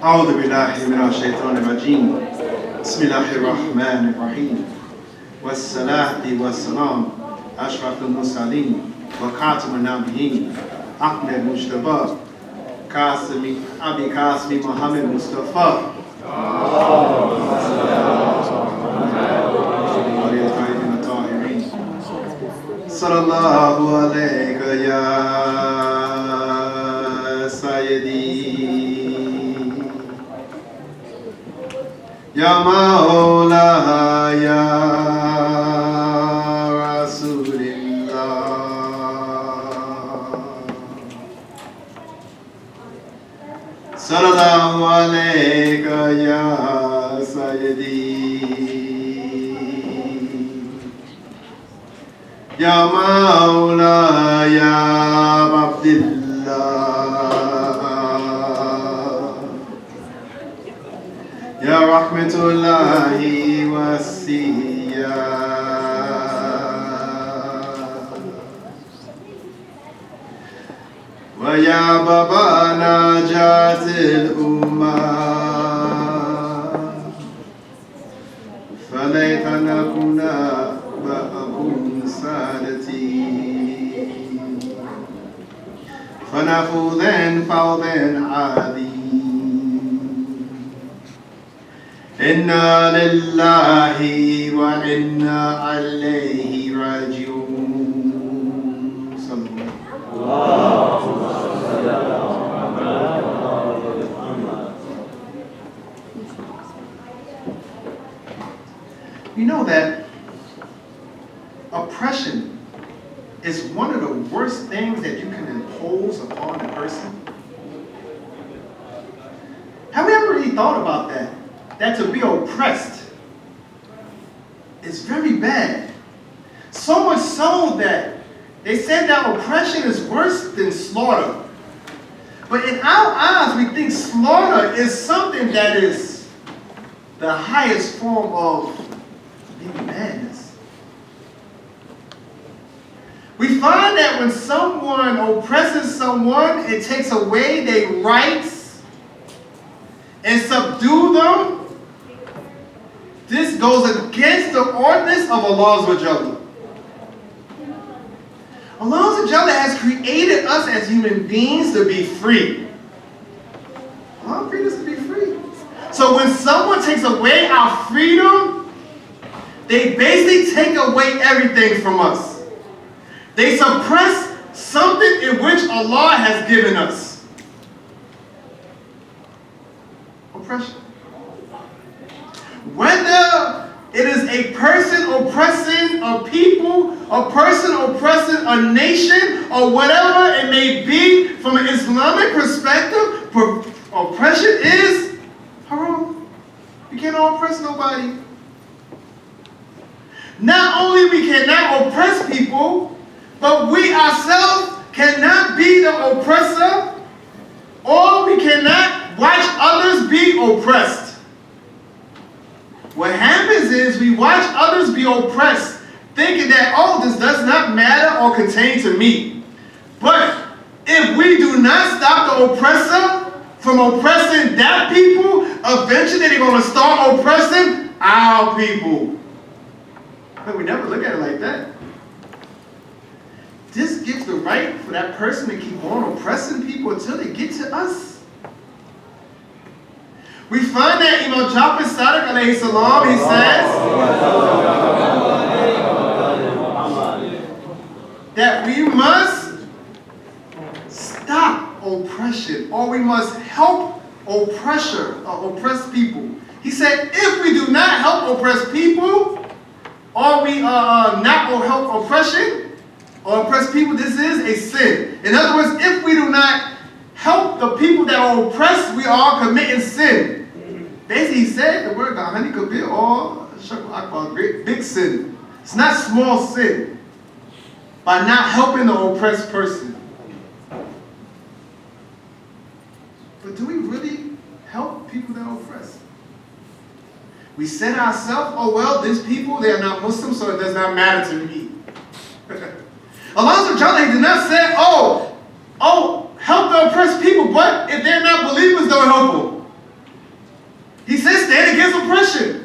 أعوذ بالله من الشيطان الرجيم بسم الله الرحمن الرحيم والصلاة والسلام أشرف المرسلين وخاتم النبيين أحمد المجتبى أبي قاسم محمد مصطفى صلى الله عليك يا سيدي يا مولاي يا رسول الله صلى الله عليك يا سيدي يا مولاي يا عبد الله يا رحمة الله واسيا ويا بابا نجاة الأمة فليت نكون معكم سادتي فنفوذ فوض عادي إنا لله وإنا عليه راجعون صلى الله You know that oppression is one of the worst things that you can impose upon a person. Have you ever really thought about that? That to be oppressed is very bad. So much so that they said that oppression is worse than slaughter. But in our eyes, we think slaughter is something that is the highest form of madness. We find that when someone oppresses someone, it takes away their rights and subdue them. This goes against the ordinance of Allah Azza. Allah Azza has created us as human beings to be free. Allah created us to be free. So when someone takes away our freedom, they basically take away everything from us. They suppress something in which Allah has given us. Oppression. Whether it is a person oppressing a people, a person oppressing a nation, or whatever it may be, from an Islamic perspective, oppression is haram. You cannot oppress nobody. Not only we cannot oppress people, but we ourselves cannot be the oppressor, or we cannot watch others be oppressed. What happens is we watch others be oppressed, thinking that, oh, this does not matter or contain to me. But if we do not stop the oppressor from oppressing that people, eventually they're going to start oppressing our people. But we never look at it like that. This gives the right for that person to keep on oppressing people until they get to us. We find that Imam Jafar Sadiq alayhi salam, he says that we must stop oppression, or we must help oppressed people. He said, if we do not help oppressed people, or we not help oppression, or oppress people, this is a sin. In other words, if we do not help the people that are oppressed, we are committing sin. Basically, he said the word Gahani Kabir or Shakul Akbar, big sin. It's not small sin. By not helping the oppressed person. But do we really help people that are oppressed? We said ourselves, oh well, these people, they are not Muslims, so it does not matter to me. Allah did not say, oh, help the oppressed people, but if they're not believers, don't help them. said stand against oppression.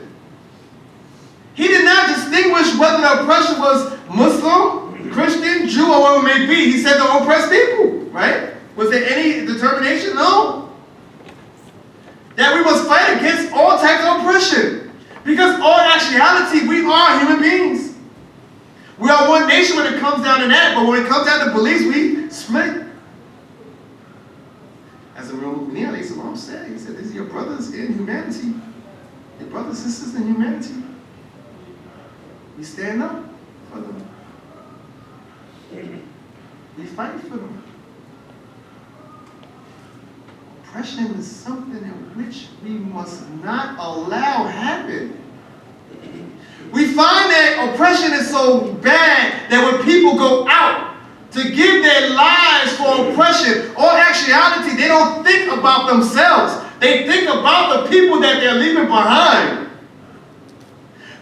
He did not distinguish whether the oppression was Muslim, Christian, Jew, or whatever it may be. He said the oppressed people, right? Was there any determination? No. That we must fight against all types of oppression. Because all actuality, we are human beings. We are one nation when it comes down to that, but when it comes down to beliefs, we split. As the Imam said, he said, these are your brothers in humanity. Your brothers and sisters in humanity. We stand up for them. We fight for them. Oppression is something in which we must not allow happen. We find that oppression is so bad that when people go out to give their lives for oppression, or actuality, they don't think about themselves. They think about the people that they're leaving behind.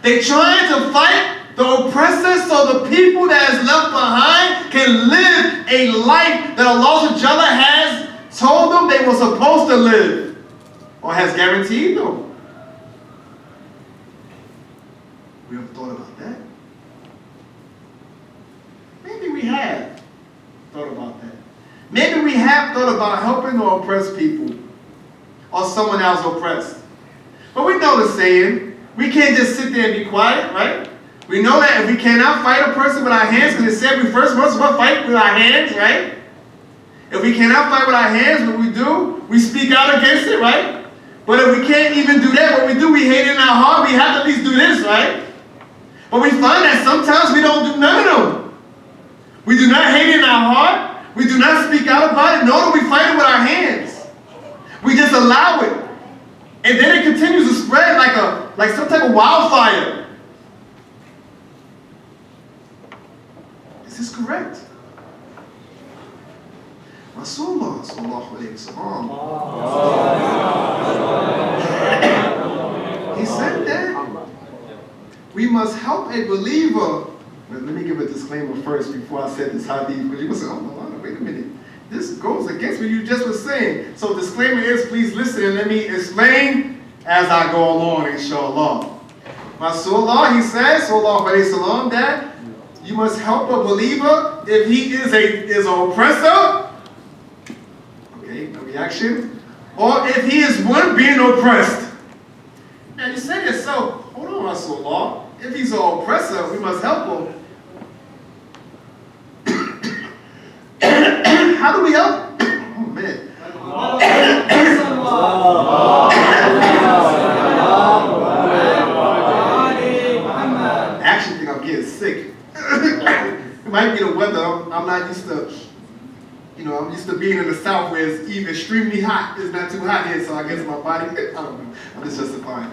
They're trying to fight the oppressors so the people that is left behind can live a life that Allah has told them they were supposed to live, or has guaranteed them. We ever thought about that? Maybe we have thought about that. Maybe we have thought about helping the oppressed people, or someone else oppressed. But we know the saying, we can't just sit there and be quiet, right? We know that if we cannot fight a person with our hands, because it said we first must fight with our hands, right? If we cannot fight with our hands, what we do, we speak out against it, right? But if we can't even do that, what we do, we hate it in our heart, we have to at least do this, right? But we find that sometimes we don't do none of them. We do not hate it in our heart, we do not speak out about it, nor do we fight it with our hands. We just allow it. And then it continues to spread like some type of wildfire. Is this correct? Rasulullah sallallahu alayhi wasallam. He said that we must help a believer. Let me give a disclaimer first before I said this hadith, because you will say, oh no, wait a minute. This goes against what you just was saying. So disclaimer is, please listen and let me explain as I go along, inshallah. Rasulullah, he says, sallallahu alayhi wasallam, that you must help a believer if he is an oppressor. Okay, no reaction. Or if he is one being oppressed. Now you say to yourself, hold on, Rasulullah. If he's an oppressor, we must help him. How do we help? Oh man. I actually think I'm getting sick. It might be the weather. I'm not used to, I'm used to being in the south where it's even extremely hot. It's not too hot here, so I guess my body, I don't know. I'm just justifying.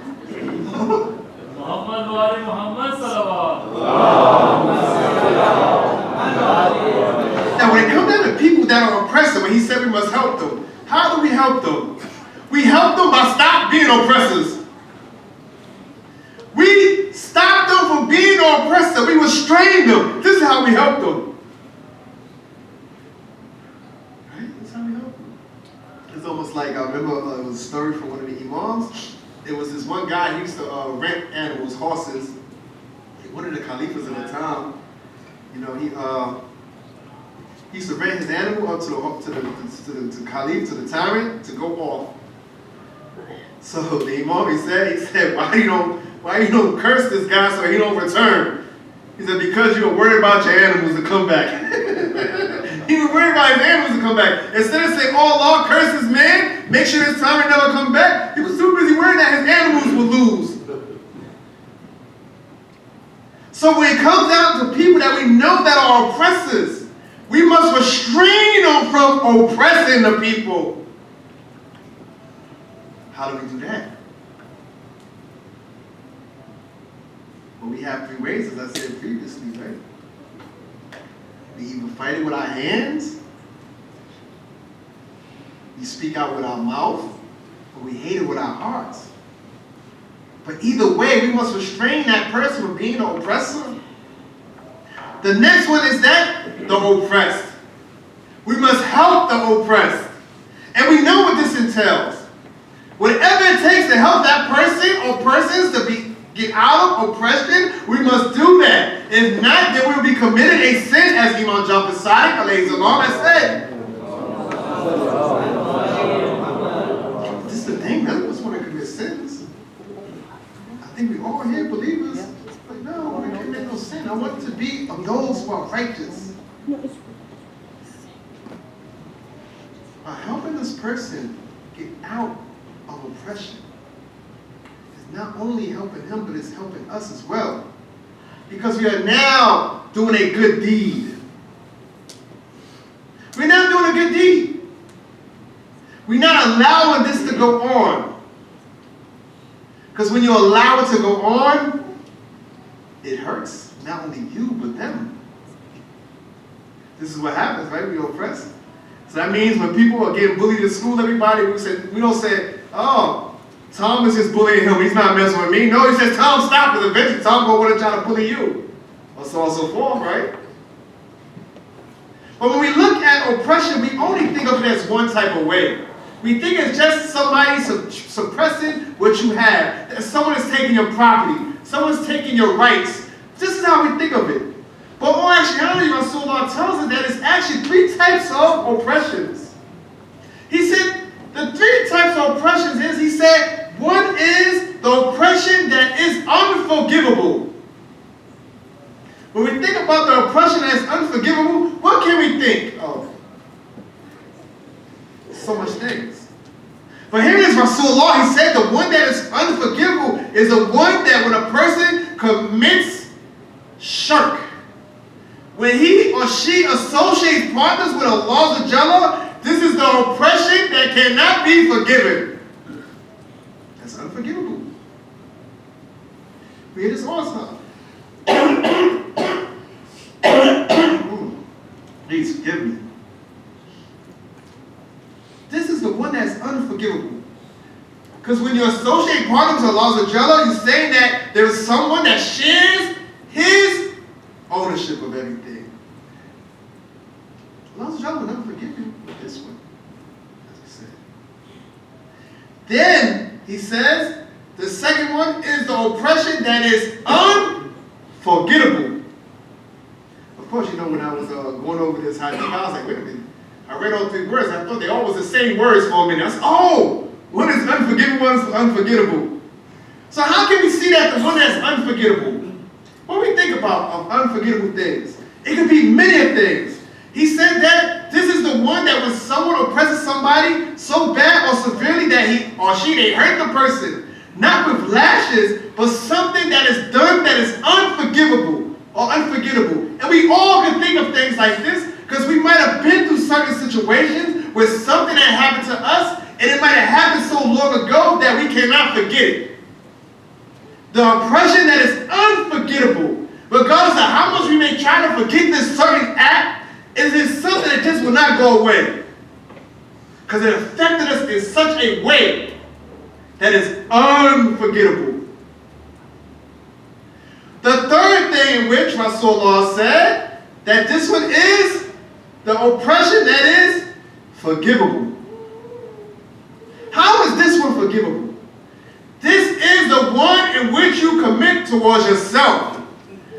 Now when it comes down to people that are oppressive, when he said we must help them, how do we help them? We help them by stop being oppressors. We stop them from being an oppressor. We restrain them. This is how we help them. Right? That's how we help them. It's almost like, I remember it was a story from one of the imams. There was this one guy, he used to rent animals, horses. One of the caliphs at the time, he used to rent his animal up to the caliph, to the tyrant, to go off. So the imam, he said, why you don't curse this guy so he don't return? He said, because you were worried about your animals to come back. He was worried about his animals to come back. Instead of saying, oh Allah, curse this man, make sure this tyrant never come back, he was too busy worried that his animals would lose. So when it comes down to people that we know that are oppressors, we must restrain them from oppressing the people. How do we do that? Well, we have three ways, as I said previously, right? We either fight it with our hands, we speak out with our mouth, or we hate it with our hearts. But either way, we must restrain that person from being an oppressor. The next one is that, the oppressed. We must help the oppressed. And we know what this entails. Whatever it takes to help that person or persons to get out of oppression, we must do that. If not, then we will be committed a sin, as Imam Jafar Saed alayhi salam has said. This is the thing, none of us want to commit sins. I think we all here believers. Like, no, I don't want to commit no sin. I want to be of those who are righteous. By helping this person get out of oppression, it's not only helping him, but it's helping us as well. Because we are now doing a good deed. We're now doing a good deed. We're not allowing this to go on. Because when you allow it to go on, it hurts not only you, but them. This is what happens, right? We oppress. So that means when people are getting bullied in school, everybody, we don't say, oh, Tom is just bullying him, he's not messing with me. No, he says, Tom, stop, because eventually Tom will want to try to bully you. Or so on and so forth, right? But when we look at oppression, we only think of it as one type of way. We think it's just somebody suppressing what you have. That someone is taking your property. Someone's taking your rights. This is how we think of it. But in actuality, Rasulullah tells us that it's actually three types of oppressions. He said, the three types of oppressions is, he said, one is the oppression that is unforgivable. When we think about the oppression that is unforgivable, what can we think of? So much things. But here is Rasulullah, he said the one that is unforgivable is the one that when a person commits shirk, when he or she associates partners with Allah Jalla, this is the oppression that cannot be forgiven. That's unforgivable. We hear this all the time. Please forgive me. This is the one that's unforgivable. Because when you associate partners with Allah Jalla, you're saying that there's someone that shares his ownership of everything. Allah Jalla will never forgive you with this one, as we said. Then, he says, the second one is the oppression that is unforgettable. Of course, you know, when I was going over this hadith, I was like, wait a minute. I read all three words. I thought they all was the same words for a minute. I said, oh, one is unforgivable, one is unforgettable. So how can we see that the one that's unforgettable? When we think about unforgettable things, it could be many things. He said that this is the one that when someone oppresses somebody so bad or severely that he or she, they hurt the person, not with lashes, but something that is done that is unforgivable or unforgettable. And we all can think of things like this because we might have been through certain situations where something that happened to us, and it might have happened so long ago that we cannot forget it. The oppression that is unforgettable, regardless of how much we may try to forget this certain act, is it something that just will not go away. Because it affected us in such a way that is unforgettable. The third thing in which Rasulullah said that this one is the oppression that is forgivable. How is this one forgivable? This is the one in which you commit towards yourself.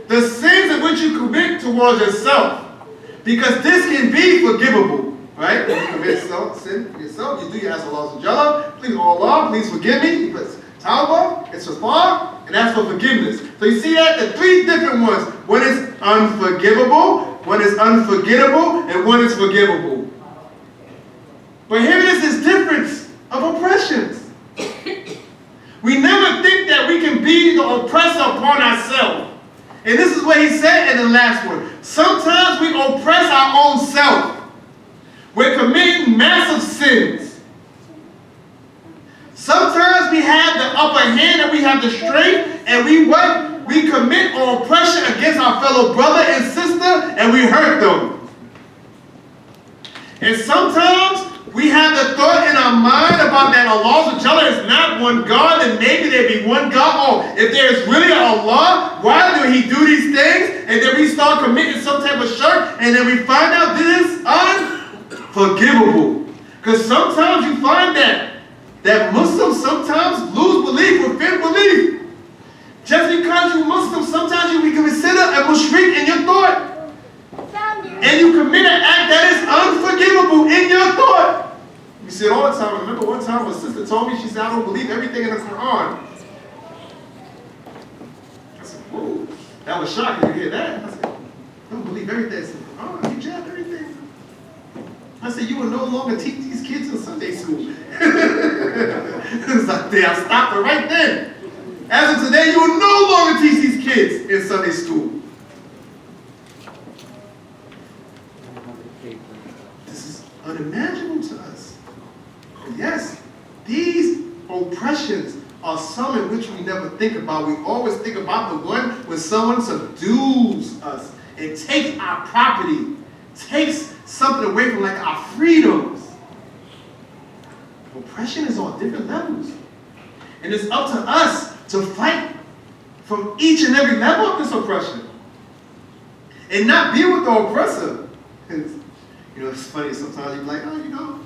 The sins in which you commit towards yourself. Because this can be forgivable. Right? When you commit sin for yourself, you do your ask Allah Jalla, please, oh Allah, please forgive me. You put tawbah, it's rafar, and that's for forgiveness. So you see that? The three different ones. One is unforgivable, one is unforgettable, and one is forgivable. But here it is this difference of oppressions. We never think that we can be the oppressor upon ourselves. And this is what he said in the last one. Sometimes we oppress our own self. We're committing massive sins. Sometimes we have the upper hand and we have the strength, and we commit our oppression against our fellow brother and sister, and we hurt them. And sometimes we have the thought in our mind about that Allah is not one God, and maybe there be one God. Oh, if there is really an Allah, why do he do these things? And then we start committing some type of shirk, and then we find out this is unforgivable. Because sometimes you find that that Muslims sometimes lose belief within belief. Just because you Muslim, sometimes you can consider a mushrik in your thought. And you commit an act that is unforgivable in your thought. You see it all the time. I remember one time my sister told me, she said, I don't believe everything in the Quran. I said, whoa, that was shocking to hear that. I said, I don't believe everything in the Quran. You jab everything. I said, you will no longer teach these kids in Sunday school. It's like, I stopped her right then. As of today, you will no longer teach these kids in Sunday school. This is unimaginable to us. But yes, these oppressions are some in which we never think about. We always think about the one when someone subdues us and takes our property, takes something away from like our freedoms. Oppression is on different levels. And it's up to us to fight from each and every level of this oppression. And not be with the oppressor. You know, it's funny, sometimes you're like, oh, you know,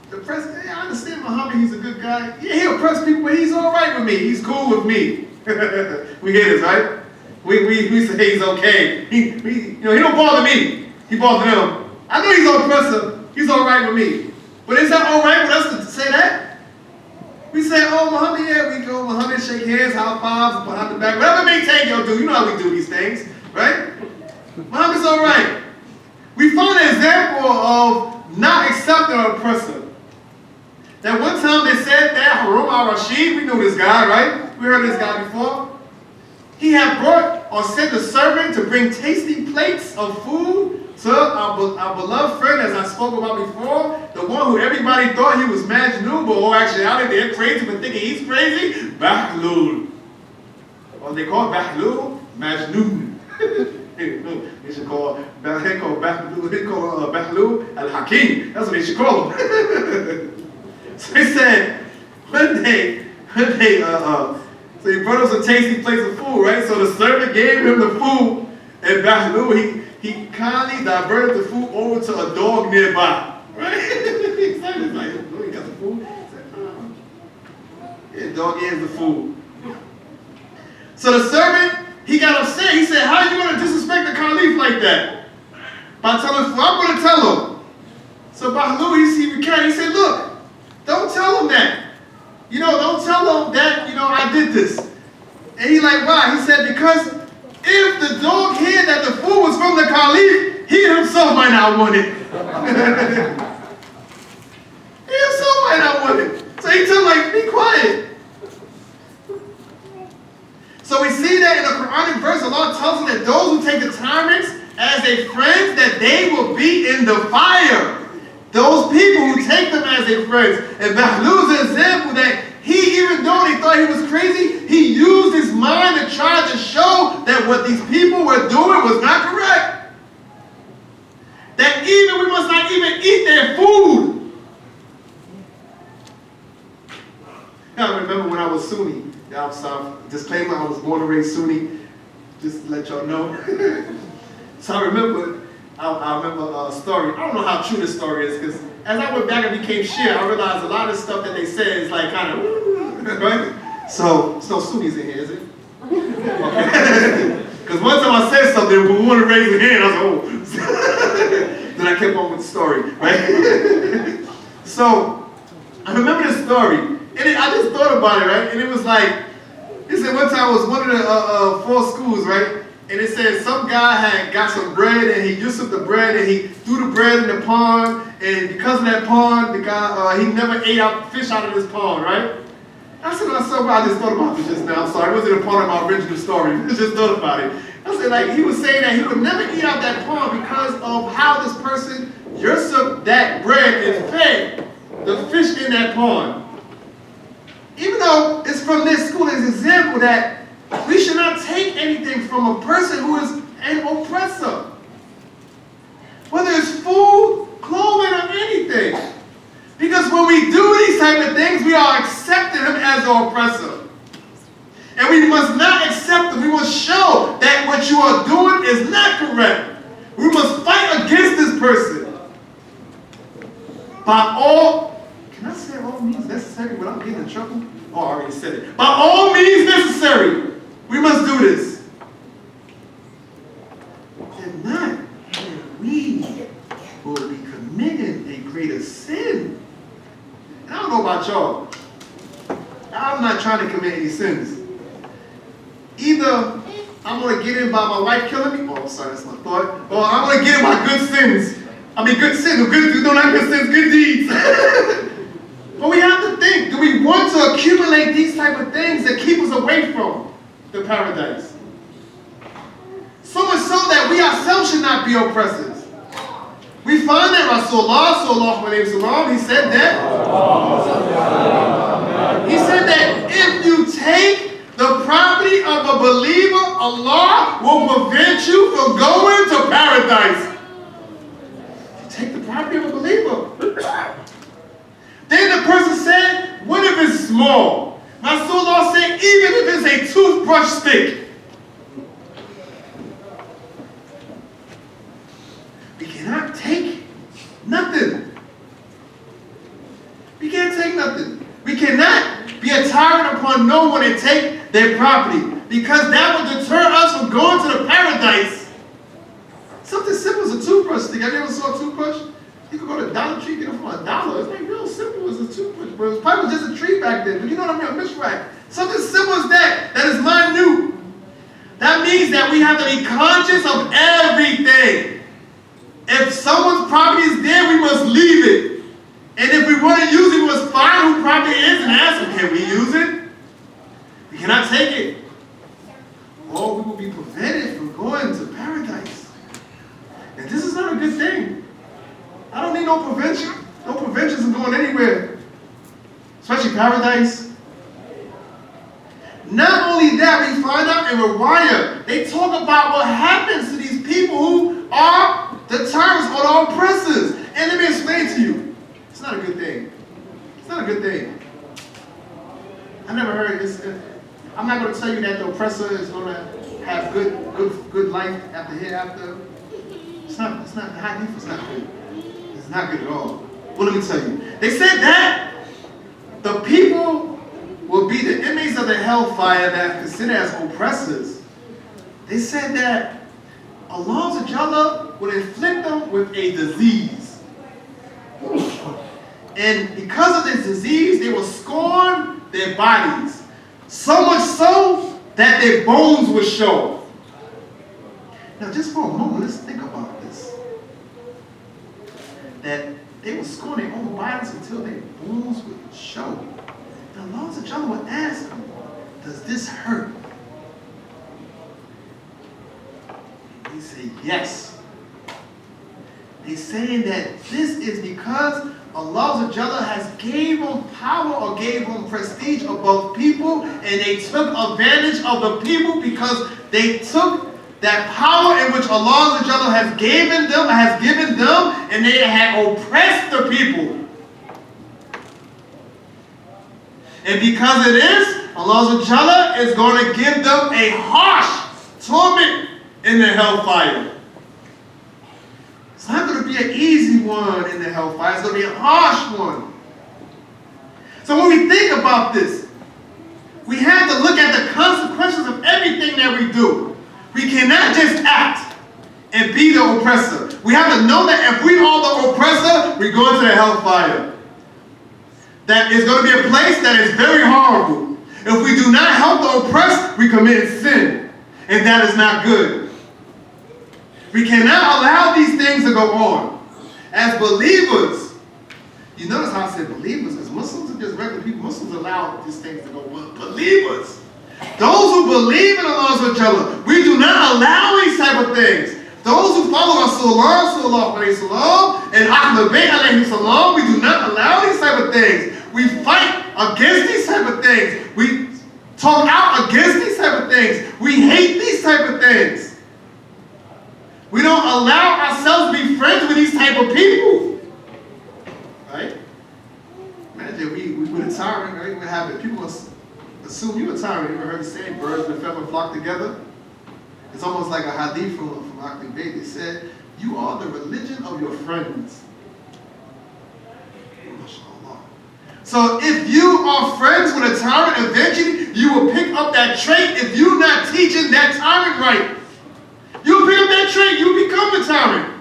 the president, yeah, I understand Muhammad, he's a good guy. Yeah, he oppress people, but he's all right with me. He's cool with me. We hear this, right? We say he's okay. You know, he don't bother me. He bothers him. I know he's an oppressor. He's all right with me. But is that all right with us to say that? We say, oh, Muhammad, yeah, we go, Muhammad, shake hands, high fives, behind the back. Whatever may take y'all do. You know how we do these things, right? Muhammad's all right. We found an example of not accepting an oppressor. That one time they said that Harun al-Rashid, we know this guy, right? We heard of this guy before. He had brought or sent a servant to bring tasty plates of food to our beloved friend, as I spoke about before, the one who everybody thought he was Majnun, but oh, actually out they're crazy, but thinking he's crazy, Bahlul. Or they call Bahlul Majnun. They should call Bahlul al-Hakim. That's what they should call him. So he said, one day, so he brought us some tasty plates of food, right? So the servant gave him the food, and Bahlul, he kindly diverted the food over to a dog nearby, right? He's like, oh, you got the food? He said, oh. Yeah, dog has the food. So the servant, he got upset. He said, how are you going to disrespect the caliph like that? By telling him, I'm going to tell him. So Bahlul, he said, look, don't tell him that. You know, don't tell him that, you know, I did this. And he like, why? He said, because if the dog heard that the food was from the caliph, he himself might not want it. He himself might not want it. So he told him, like, be quiet. So we see that in the Quranic verse, Allah tells us that those who take the tyrants as a friend, that they will be in the fire. Those people who take them as their friends. And Bahlul's an example that he, even though they thought he was crazy, he used his mind to try to show that what these people were doing was not correct. That even we must not even eat their food. Now I remember when I was Sunni, disclaimer, I was born and raised Sunni, just to let y'all know. So I remember a story. I don't know how true this story is, because as I went back and became Shia, I realized a lot of stuff that they say is like kind of, right? So, there's no Sunnis in here, is it? Okay. Because one time I said something, we wanted to raise a hand, I was like, oh. Then I kept on with the story, right? So, I remember this story, and I just thought about it, right? And it was like, it said one time it was one of the 4 schools, right? And it said some guy had got some bread, and he used up the bread, and he threw the bread in the pond, and because of that pond, the guy, he never ate fish out of this pond, right? I said to myself, I just thought about this just now. I'm sorry, it wasn't a part of my original story. I just thought about it. I said, like, he was saying that he would never eat out that pond because of how this person usurped that bread and fed the fish in that pond. Even though it's from this school, it's an example that we should not take anything from a person who is an oppressor. Whether it's food, clothing, or anything. Because when we do these type of things, we are accepting him as an oppressor. And we must not accept him. We must show that what you are doing is not correct. We must fight against this person. By all, can I say all means? necessary without getting in trouble? Oh, I already said it. By all means necessary, we must do this. If not, we will be committing a greater sin. And I don't know about y'all. I'm not trying to commit any sins. Either I'm going to get in by my wife killing me. Oh, I'm sorry, that's my thought. Or I'm going to get in by good sins. I mean, good sins. No, not good sins, good deeds. But we have to think, do we want to accumulate these type of things that keep us away from the paradise? So much so that we ourselves should not be oppressors. We find that Rasulullah sallallahu alayhi wa sallam, he said that if you take the property of a believer, Allah will prevent you from going to paradise. You take the property of a believer. Then the person said, what if it's small? Rasulullah said, even if it's a toothbrush stick. We cannot take nothing. We can't take nothing. We cannot be a tyrant upon no one and take their property, because that would deter us from going to the paradise. Something simple as a toothbrush stick. Have you ever saw a toothbrush? You could go to Dollar Tree, get it for $1. It's like real simple as a toothbrush, but it was probably just a tree back then. But you know what I mean? A mishrack. Something simple as that. That is minute. That means that we have to be conscious of everything. If someone's property is there, we must leave it. And if we want to use it, we must find who property it is and ask them, can we use it? We cannot take it. Or we will be prevented from going to paradise. And this is not a good thing. I don't need no prevention. No preventions of going anywhere. Especially paradise. Not only that, we find out in Riwayah, they talk about what happens to these people who are the tyrants or the oppressors. And let me explain to you. It's not a good thing. It's not a good thing. I never heard this. I'm not going to tell you that the oppressor is going to have good life after hereafter. It's not the hadith is not good. It's not good at all. Well, let me tell you. They said that the people will be the inmates of the hellfire that are considered as oppressors. They said that Allah would inflict them with a disease. And because of this disease, they will scorn their bodies. So much so that their bones will show. Now, just for a moment, let's think about this. That they will scorn their own bodies until their bones would show. And Allah would ask them, does this hurt? They say, yes. They saying that this is because Allah has gave them power or gave them prestige above people, and they took advantage of the people because they took that power in which Allah has given them, and they had oppressed the people. And because it is, Allah is going to give them a harsh torment in the hellfire. It's not going to be an easy one in the hellfire. It's going to be a harsh one. So when we think about this, we have to look at the consequences of everything that we do. We cannot just act and be the oppressor. We have to know that if we are the oppressor, we're going to the hellfire. That is going to be a place that is very horrible. If we do not help the oppressed, we commit sin. And that is not good. We cannot allow these things to go on. As believers, you notice how I said believers, because Muslims are just regular people. Muslims allow these things to go on. Believers. Those who believe in Allah, we do not allow these type of things. Those who follow Rasulullah and Ahlul Bayt alayhi salam, we do not allow these type of things. We fight against these type of things. We talk out against these type of things. We hate these type of things. We don't allow ourselves to be friends with these type of people. Right? Imagine we with a tyrant, right? We have it. People assume you're a tyrant. You ever heard the saying, birds of a feather flock together? It's almost like a hadith from Ahlul Bayt. They said, you are the religion of your friends. MashaAllah. So if you are friends with a tyrant, eventually you will pick up that trait. If you're not teaching that tyrant right, you'll pick up that trait, you become the tyrant.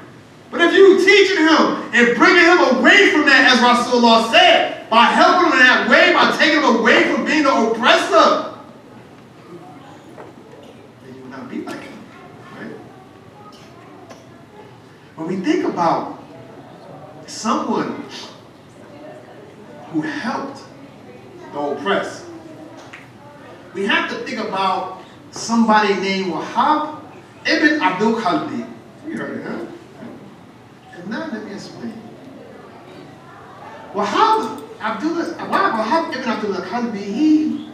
But if you teaching him and bringing him away from that, as Rasulullah said, by helping him in that way, by taking him away from being the oppressor, then you will not be like him, right? When we think about someone who helped the oppressed, we have to think about somebody named Wahab ibn Abdul Khalbi. You heard it, huh? If not, let me explain. Wahab ibn Abdul Khalbi, he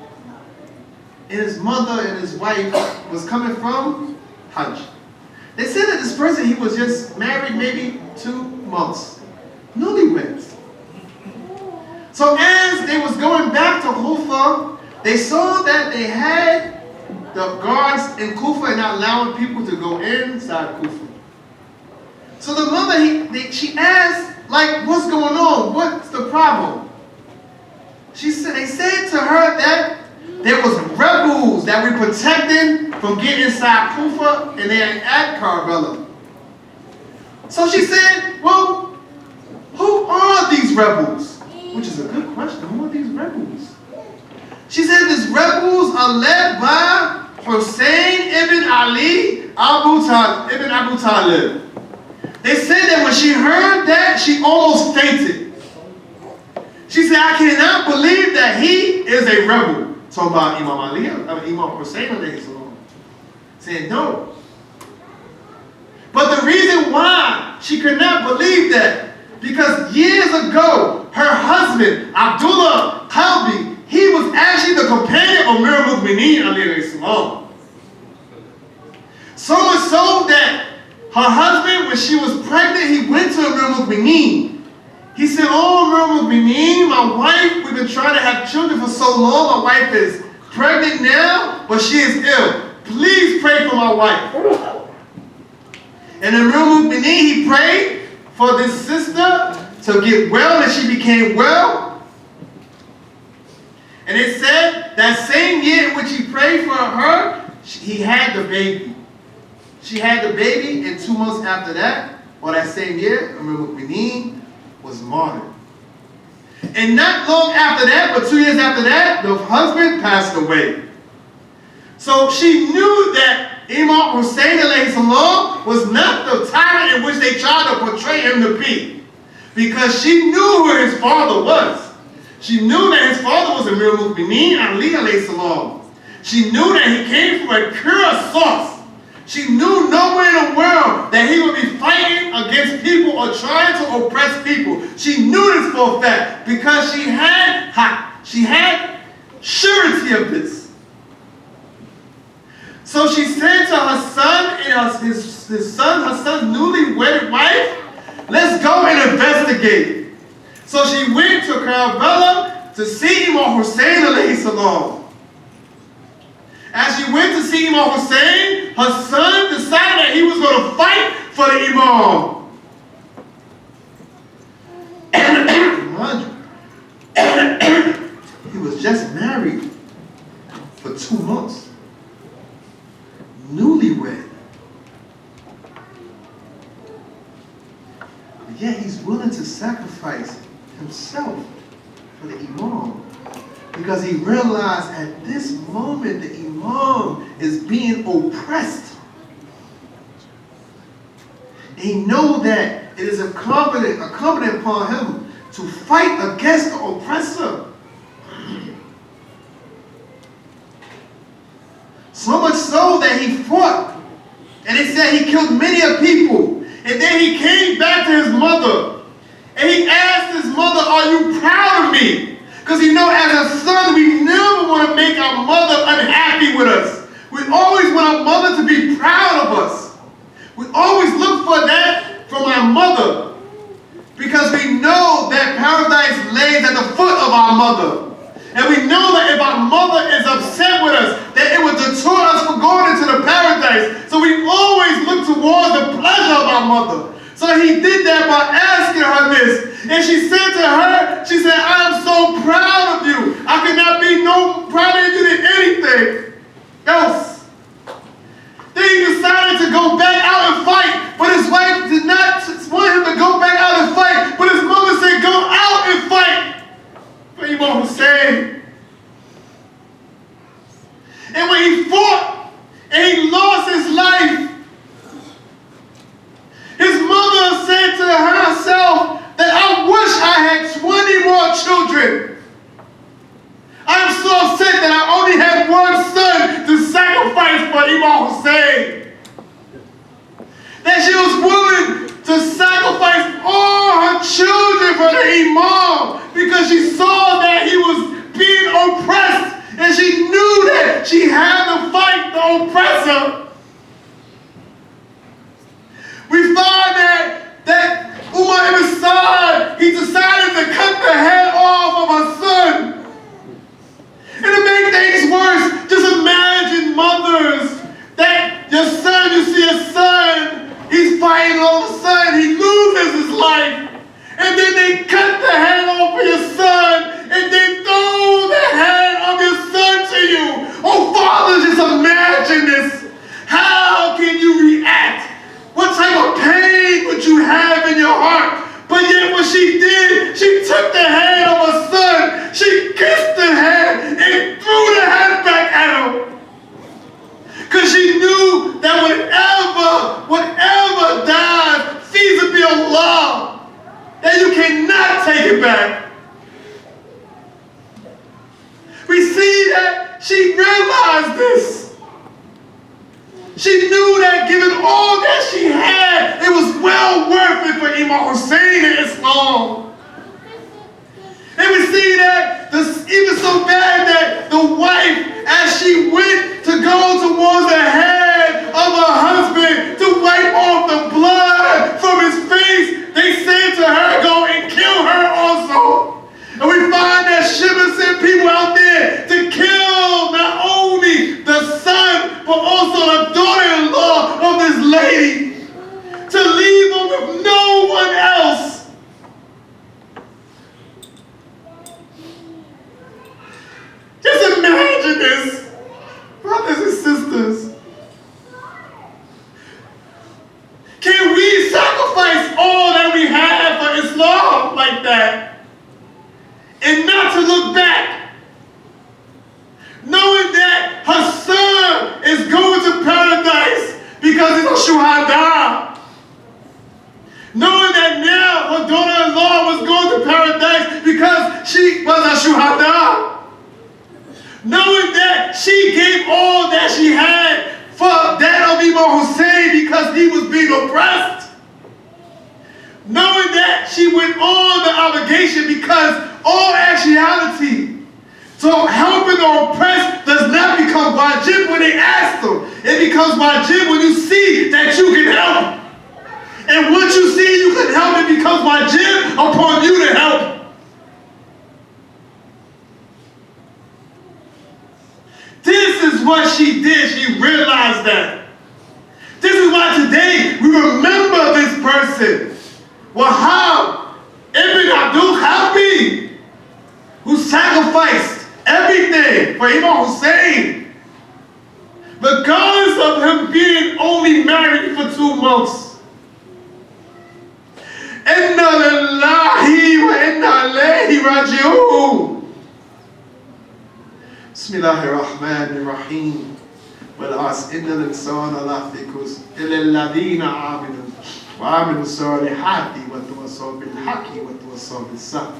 and his mother and his wife was coming from Hajj. They said that this person, he was just married maybe 2 months, newlyweds. So as they was going back to Kufa, they saw that they had the guards in Kufa and not allowing people to go inside Kufa. So the mother, she asked, like, what's going on? What's the problem? They said to her that there was rebels that were protecting from getting inside Kufa, and they are at Karbala. So she said, well, who are these rebels? Which is a good question. Who are these rebels? She said these rebels are led by Hussein ibn Ali ibn Abu Talib. They said that when she heard that, she almost fainted. She said, I cannot believe that he is a rebel. Talking about Imam Ali, Imam Hussein, saying no. But the reason why she could not believe that, because years ago, her husband, Abdullah Qalbi, he was actually the companion of Amir al-Mu'mineen alayhi salam. So much so that her husband, when she was pregnant, he went to Amir al-Mu'mineen. He said, oh, Amir al-Mu'mineen, my wife, we've been trying to have children for so long. My wife is pregnant now, but she is ill. Please pray for my wife. And Amir al-Mu'mineen, he prayed for this sister to get well, and she became well. And it said that same year in which he prayed for her, he had the baby. She had the baby, and 2 months after that, or that same year, Amir al-Mu'mineen was martyred. And not long after that, but 2 years after that, the husband passed away. So she knew that Imam Hussein alayhi salam was not the tyrant in which they tried to portray him to be. Because she knew who his father was. She knew that his father was Amir al-Mu'mineen Ali alayhi salam. She knew that he came from a pure source. She knew nowhere in the world that he would be fighting against people or trying to oppress people. She knew this for a fact because she had surety of this. So she said to her son and her son's newly wedded wife, let's go and investigate. So she went to Karbala to see Imam Hussein alayhi salam. As she went to see Imam Hussein, her son decided that he was going to fight for the Imam. He was just married for 2 months. Newlywed. But yet he's willing to sacrifice himself for the Imam. Because he realized at this moment the Imam is being oppressed. And he knows that it is incumbent upon him to fight against the oppressor. So much so that he fought. And it said he killed many of people. And then he came back to his mother. And he asked his mother, are you proud of me? Because you know, as a son, we never want to make our mother unhappy with us. We always want our mother to be proud of us. We always look for that from our mother. Because we know that paradise lays at the foot of our mother. And we know that if our mother is upset with us, that it would deter us from going into the paradise. So we always look towards the pleasure of our mother. So he he did that by asking her this. And she said to her, she said, I am so proud of you. I could not be no prouder of you than anything else. Then he decided to go back out and fight, but his wife did not want him to go back out and fight, but his mother said, go out and fight for Imam Hussein. And when he fought and he lost his life, his mother said to herself that I wish I had 20 more children. I'm so upset that I only had one son to sacrifice for Imam Hussein. That she was willing to sacrifice all her children for the Imam because she saw that he was being oppressed and she knew that she had to fight the oppressor. We find that Umar ibn Saed, he decided to cut the head off of her son. And to make things worse, just imagine mothers that your son, you see a son, he's fighting, all of a sudden he loses his life. And then they cut the head off of your son and they throw the head of your son to you. Oh, fathers, just imagine this. How can you react? What type of pain would you have in your heart? But yet what she did, she took the head of her son, she kissed the head and threw the head back at him. Because she knew that whatever died, feasibly Allah, that you cannot take it back. We see that she realized this. She knew that given all that she had, it was well worth it for Imam Hussein in Islam. And we see that even so bad that the wife, as she went to go towards the head of her husband to wipe off the blood from his face, they said to her, go and kill her also. And we find that Shimon sent people out there to kill not only the son, but also the daughter-in-law of this lady, to leave her with no one else. Just imagine this, brothers and sisters. Can we sacrifice all that we have for Islam like that? And not to look back, knowing that her son is going to paradise because he's a shuhada. Knowing that now her daughter-in-law was going to paradise because she was a shuhada. Knowing that she gave all that she had for that of Imam Hussein because he was being oppressed. Knowing that she went on the obligation because all actuality, so helping the oppressed does not become wajib when they ask them. It becomes wajib when you see that you can help. And once you see you can help, it becomes wajib upon you to help. This is what she did. She realized that. This is why today we remember this person. Wahab ibn Abdul Khabi, who sacrificed everything for Imam Hussein, regardless of him being only married for 2 months. Inna lillahi wa inna ilayhi raji'un. Bismillahirrahmanirrahim. Wal-'asr innal insana lafi khusr illa alladhina amanu وعملوا الصالحات وتواصوا بالحق وتواصوا بالصبر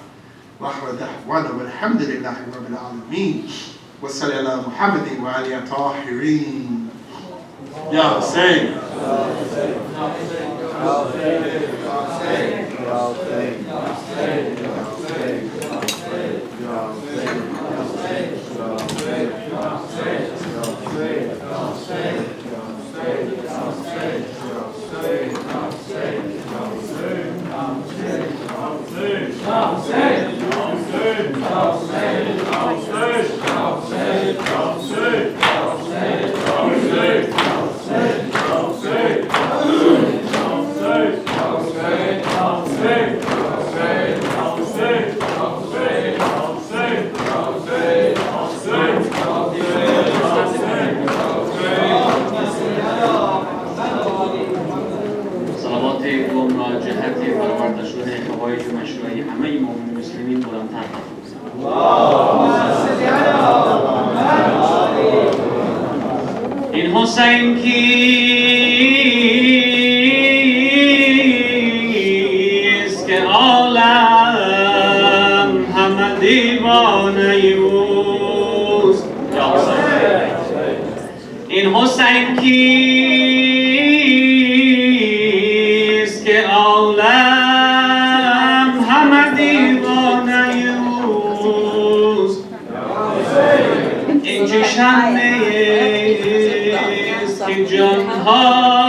وآخر دعوانا والحمد لله رب العالمين وصلى على محمد وعلى الطاهرين. يا حسين. این حسین کیست که عالم همه دیوانه اوست؟ این حسین کیست که عالم همه دیوانه اوست؟ این چه شمعه است که جانها